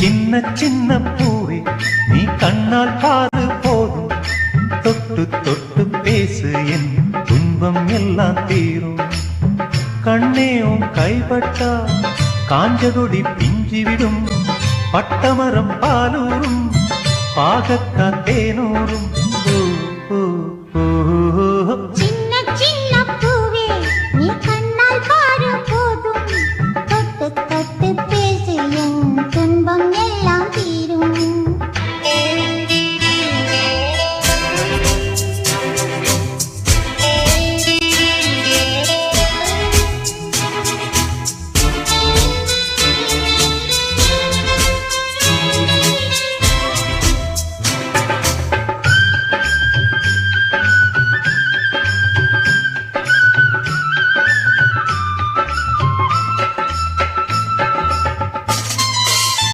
சின்ன சின்ன பூவே நீ கண்ணால் பாரு போதும், தொட்டு தொட்டு பேசு என் துன்பம் எல்லாம் தீரும். கண்ணே உன் கைப்பட்டா காஞ்சகொடி பிஞ்சிவிடும், பட்டமரம் பாலூரும் பாகக்கா தேனூரும்.